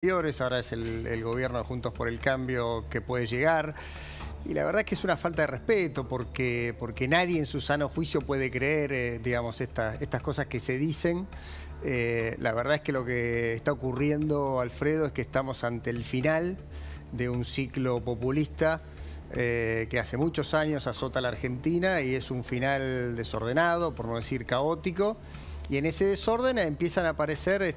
Ahora es el gobierno de Juntos por el Cambio que puede llegar. Y la verdad es que es una falta de respeto porque nadie en su sano juicio puede creer, digamos, estas cosas que se dicen. La verdad es que lo que está ocurriendo, Alfredo, es que estamos ante el final de un ciclo populista que hace muchos años azota a la Argentina y es un final desordenado, por no decir caótico. Y en ese desorden empiezan a aparecer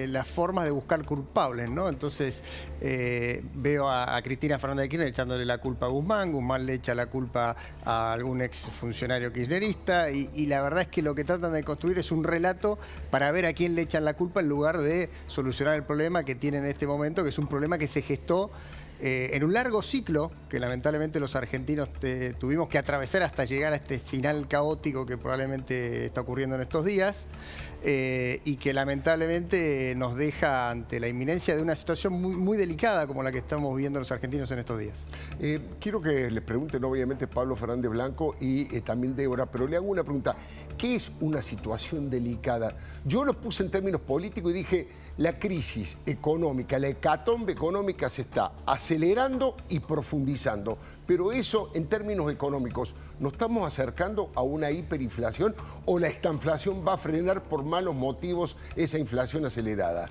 las formas de buscar culpables, ¿no? Entonces veo a Cristina Fernández de Kirchner echándole la culpa a Guzmán, Guzmán le echa la culpa a algún exfuncionario kirchnerista y la verdad es que lo que tratan de construir es un relato para ver a quién le echan la culpa en lugar de solucionar el problema que tiene en este momento, que es un problema que se gestó en un largo ciclo que lamentablemente los argentinos tuvimos que atravesar hasta llegar a este final caótico que probablemente está ocurriendo en estos días y que lamentablemente nos deja ante la inminencia de una situación muy delicada como la que estamos viviendo los argentinos en estos días. Quiero que les pregunten obviamente Pablo Fernández Blanco y también Débora, pero le hago una pregunta. ¿Qué es una situación delicada? Yo lo puse en términos políticos y dije, la crisis económica, la hecatombe económica se está acelerando y profundizando. Pero eso, en términos económicos, ¿nos estamos acercando a una hiperinflación o la estanflación va a frenar por malos motivos esa inflación acelerada?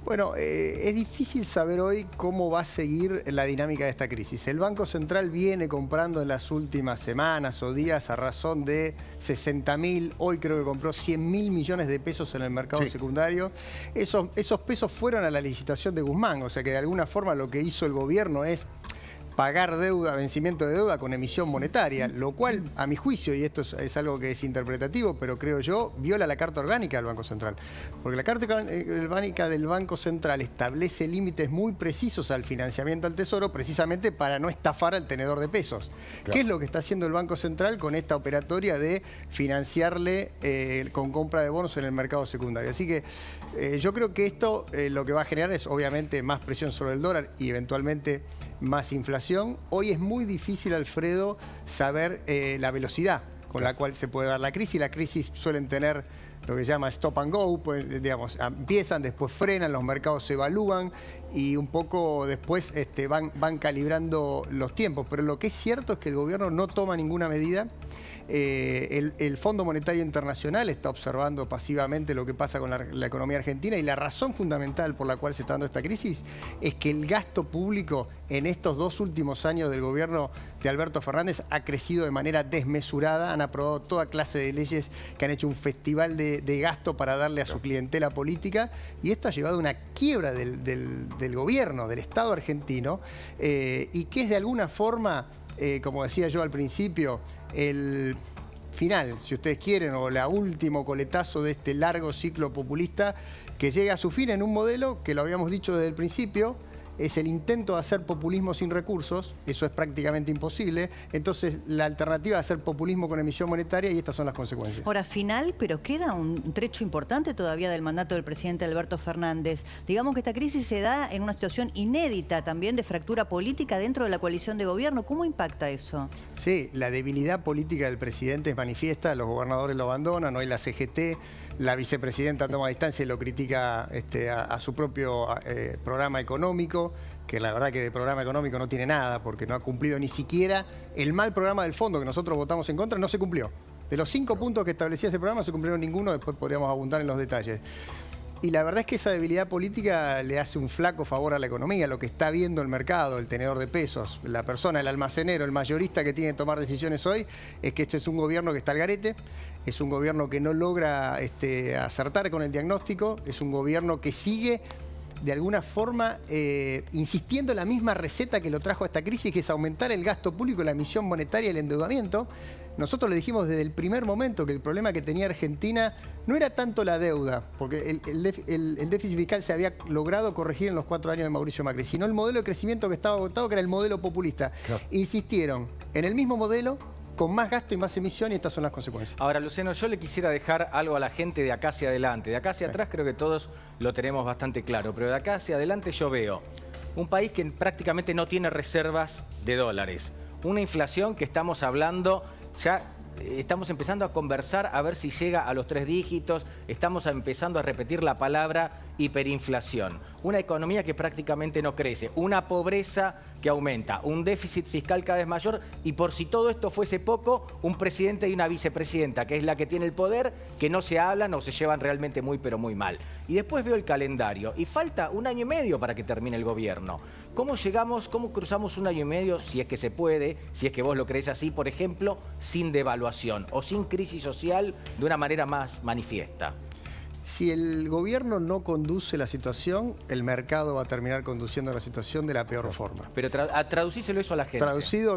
Bueno, es difícil saber hoy cómo va a seguir la dinámica de esta crisis. El Banco Central viene comprando en las últimas semanas o días a razón de 60.000, hoy creo que compró 100.000 millones de pesos en el mercado secundario. Esos pesos fueron a la licitación de Guzmán, o sea que de alguna forma lo que hizo el gobierno es pagar deuda, vencimiento de deuda con emisión monetaria, lo cual, a mi juicio, y esto es algo que es interpretativo, pero creo yo, viola la Carta Orgánica del Banco Central. Porque la Carta Orgánica del Banco Central establece límites muy precisos al financiamiento al Tesoro, precisamente para no estafar al tenedor de pesos. Claro. ¿Qué es lo que está haciendo el Banco Central con esta operatoria de financiarle con compra de bonos en el mercado secundario? Así que yo creo que esto lo que va a generar es, obviamente, más presión sobre el dólar y eventualmente más inflación. Hoy es muy difícil, Alfredo, saber la velocidad con la cual se puede dar la crisis. Las crisis suelen tener lo que se llama stop and go, pues, digamos, empiezan, después frenan, los mercados se evalúan y un poco después van calibrando los tiempos. Pero lo que es cierto es que el gobierno no toma ninguna medida. El Fondo Monetario Internacional está observando pasivamente lo que pasa con la economía argentina y la razón fundamental por la cual se está dando esta crisis es que el gasto público en estos 2 últimos años del gobierno de Alberto Fernández ha crecido de manera desmesurada, han aprobado toda clase de leyes que han hecho un festival de gasto para darle a su clientela política y esto ha llevado a una quiebra del gobierno, del Estado argentino y que es de alguna forma, como decía yo al principio, el final, si ustedes quieren, o la último coletazo de este largo ciclo populista que llega a su fin en un modelo que lo habíamos dicho desde el principio, es el intento de hacer populismo sin recursos, eso es prácticamente imposible, entonces la alternativa es hacer populismo con emisión monetaria y estas son las consecuencias. Ahora, final, pero queda un trecho importante todavía del mandato del presidente Alberto Fernández. Digamos que esta crisis se da en una situación inédita también de fractura política dentro de la coalición de gobierno. ¿Cómo impacta eso? Sí, la debilidad política del presidente es manifiesta, los gobernadores lo abandonan, hoy la CGT, la vicepresidenta toma distancia y lo critica a su propio programa económico, que la verdad que de programa económico no tiene nada, porque no ha cumplido ni siquiera el mal programa del fondo que nosotros votamos en contra, no se cumplió. De los 5 puntos que establecía ese programa no se cumplieron ninguno, después podríamos abundar en los detalles. Y la verdad es que esa debilidad política le hace un flaco favor a la economía, lo que está viendo el mercado, el tenedor de pesos, la persona, el almacenero, el mayorista que tiene que tomar decisiones hoy, es que este es un gobierno que está al garete, es un gobierno que no logra acertar con el diagnóstico, es un gobierno que sigue de alguna forma insistiendo en la misma receta que lo trajo a esta crisis, que es aumentar el gasto público, la emisión monetaria y el endeudamiento. Nosotros le dijimos desde el primer momento que el problema que tenía Argentina no era tanto la deuda, porque el déficit fiscal se había logrado corregir en los 4 años de Mauricio Macri, sino el modelo de crecimiento que estaba agotado, que era el modelo populista. Claro. Insistieron en el mismo modelo, con más gasto y más emisión, y estas son las consecuencias. Ahora, Luciano, yo le quisiera dejar algo a la gente de acá hacia adelante. De acá hacia atrás creo que todos lo tenemos bastante claro, pero de acá hacia adelante yo veo un país que prácticamente no tiene reservas de dólares, una inflación que estamos hablando ya estamos empezando a conversar a ver si llega a los 3 dígitos, estamos empezando a repetir la palabra hiperinflación. Una economía que prácticamente no crece, una pobreza que aumenta, un déficit fiscal cada vez mayor y por si todo esto fuese poco, un presidente y una vicepresidenta, que es la que tiene el poder, que no se hablan o se llevan realmente muy pero muy mal. Y después veo el calendario y falta 1 año y medio para que termine el gobierno. ¿Cómo llegamos, cómo cruzamos 1 año y medio, si es que se puede, si es que vos lo creés así, por ejemplo, sin devaluación o sin crisis social de una manera más manifiesta? Si el gobierno no conduce la situación, el mercado va a terminar conduciendo la situación de la peor forma. Pero traducíselo eso a la gente.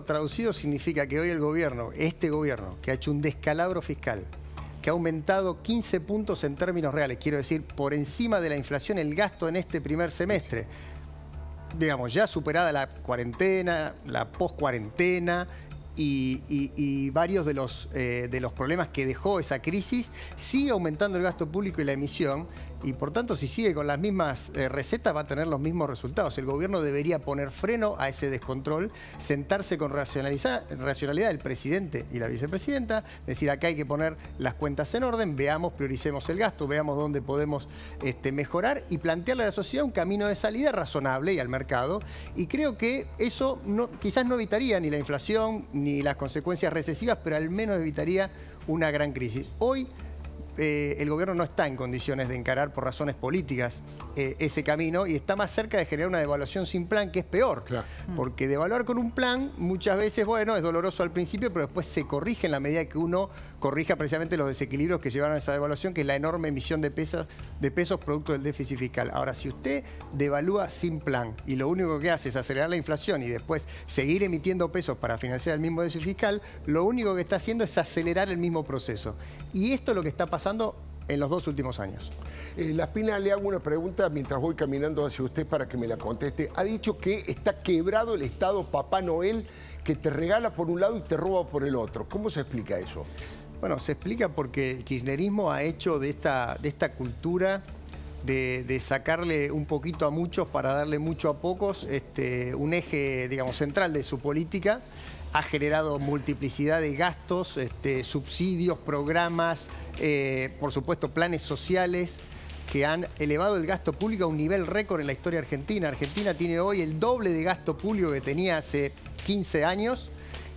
Traducido significa que hoy el gobierno, este gobierno, que ha hecho un descalabro fiscal, que ha aumentado 15 puntos en términos reales, quiero decir, por encima de la inflación, el gasto en este primer semestre, digamos, ya superada la cuarentena, la post-cuarentena, y varios de los problemas que dejó esa crisis, sigue aumentando el gasto público y la emisión, y por tanto si sigue con las mismas recetas va a tener los mismos resultados. El gobierno debería poner freno a ese descontrol, sentarse con racionalidad el presidente y la vicepresidenta, decir acá hay que poner las cuentas en orden, veamos, prioricemos el gasto, veamos dónde podemos mejorar y plantearle a la sociedad un camino de salida razonable y al mercado, y creo que eso quizás no evitaría ni la inflación ni las consecuencias recesivas, pero al menos evitaría una gran crisis. Hoy el gobierno no está en condiciones de encarar por razones políticas ese camino y está más cerca de generar una devaluación sin plan, que es peor. Claro. Porque devaluar con un plan muchas veces, bueno, es doloroso al principio, pero después se corrige en la medida que uno corrija precisamente los desequilibrios que llevaron a esa devaluación, que es la enorme emisión de pesos producto del déficit fiscal. Ahora, si usted devalúa sin plan y lo único que hace es acelerar la inflación y después seguir emitiendo pesos para financiar el mismo déficit fiscal, lo único que está haciendo es acelerar el mismo proceso. Y esto es lo que está pasando en los 2 últimos años. Laspina, le hago una pregunta mientras voy caminando hacia usted para que me la conteste. Ha dicho que está quebrado el Estado Papá Noel, que te regala por un lado y te roba por el otro. ¿Cómo se explica eso? Bueno, se explica porque el kirchnerismo ha hecho de esta cultura de sacarle un poquito a muchos para darle mucho a pocos, un eje, digamos, central de su política. Ha generado multiplicidad de gastos, subsidios, programas, por supuesto planes sociales que han elevado el gasto público a un nivel récord en la historia argentina. Argentina tiene hoy el doble de gasto público que tenía hace 15 años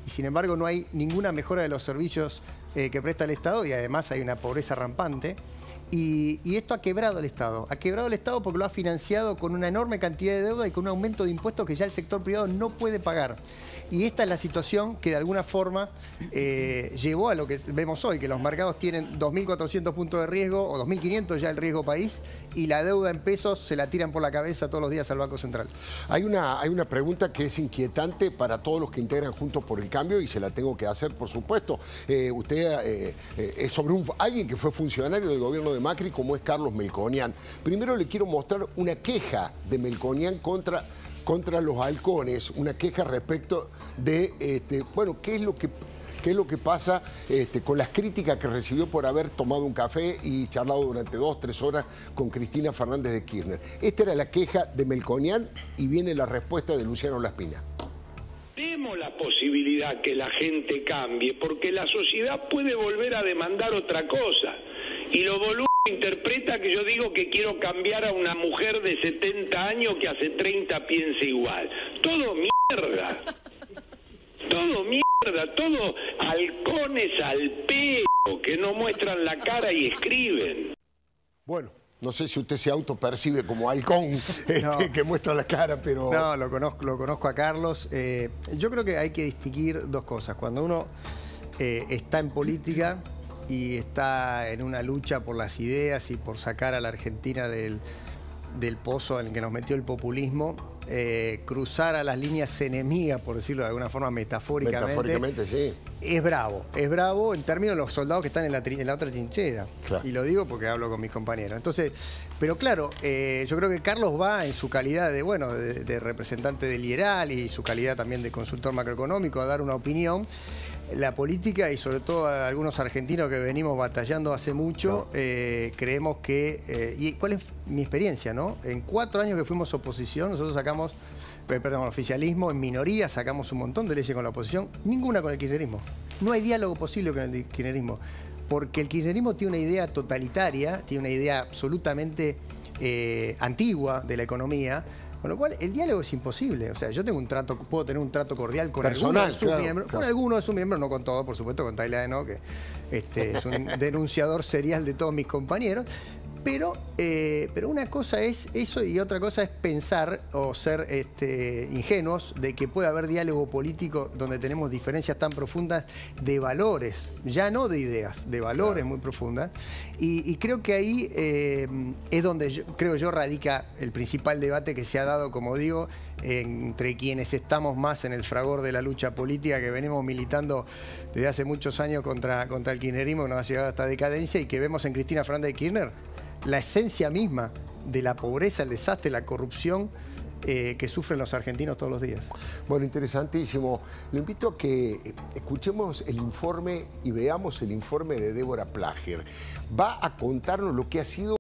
y sin embargo no hay ninguna mejora de los servicios que presta el Estado y además hay una pobreza rampante. Y esto ha quebrado el Estado. Ha quebrado el Estado porque lo ha financiado con una enorme cantidad de deuda y con un aumento de impuestos que ya el sector privado no puede pagar. Y esta es la situación que de alguna forma llevó a lo que vemos hoy, que los mercados tienen 2.400 puntos de riesgo o 2.500 ya el riesgo país y la deuda en pesos se la tiran por la cabeza todos los días al Banco Central. Hay una pregunta que es inquietante para todos los que integran Juntos por el Cambio y se la tengo que hacer, por supuesto. Usted es sobre alguien que fue funcionario del gobierno de Macri, como es Carlos Melconian. Primero le quiero mostrar una queja de Melconian contra los halcones, una queja respecto de, bueno, qué es lo que pasa con las críticas que recibió por haber tomado un café y charlado durante 2 o 3 horas con Cristina Fernández de Kirchner. Esta era la queja de Melconian y viene la respuesta de Luciano Laspina. Demos la posibilidad que la gente cambie, porque la sociedad puede volver a demandar otra cosa. Y lo boludo interpreta que yo digo que quiero cambiar a una mujer de 70 años que hace 30 piensa igual. Todo mierda. Todo mierda. Todo halcones al pelo que no muestran la cara y escriben. Bueno, no sé si usted se autopercibe como halcón que muestra la cara, pero... No, lo conozco a Carlos. Yo creo que hay que distinguir 2 cosas. Cuando uno está en política y está en una lucha por las ideas y por sacar a la Argentina del pozo en el que nos metió el populismo, cruzar a las líneas enemigas, por decirlo de alguna forma metafóricamente, sí. Es bravo en términos de los soldados que están en la otra trinchera. Claro. Y lo digo porque hablo con mis compañeros. Entonces, pero claro, yo creo que Carlos va en su calidad de representante del IERAL y su calidad también de consultor macroeconómico a dar una opinión. la política y sobre todo a algunos argentinos que venimos batallando hace mucho, creemos que... ¿y cuál es mi experiencia, no? En 4 años que fuimos oposición, nosotros sacamos... Perdón, oficialismo, en minoría sacamos un montón de leyes con la oposición, ninguna con el kirchnerismo. No hay diálogo posible con el kirchnerismo, porque el kirchnerismo tiene una idea totalitaria, tiene una idea absolutamente antigua de la economía, con lo cual el diálogo es imposible. O sea, yo tengo un trato, puedo tener un trato cordial con algunos de sus miembros, con algunos de sus miembros, no con todos, por supuesto, con Taila no, que es un denunciador serial de todos mis compañeros. Pero una cosa es eso y otra cosa es pensar o ser ingenuos de que puede haber diálogo político donde tenemos diferencias tan profundas de valores, ya no de ideas, de valores muy profundas. Y creo que ahí es donde creo yo radica el principal debate que se ha dado, como digo, entre quienes estamos más en el fragor de la lucha política, que venimos militando desde hace muchos años contra el kirchnerismo, que nos ha llegado a esta decadencia, y que vemos en Cristina Fernández de Kirchner la esencia misma de la pobreza, el desastre, la corrupción que sufren los argentinos todos los días. Bueno, interesantísimo. Lo invito a que escuchemos el informe y veamos el informe de Débora Plager. Va a contarnos lo que ha sido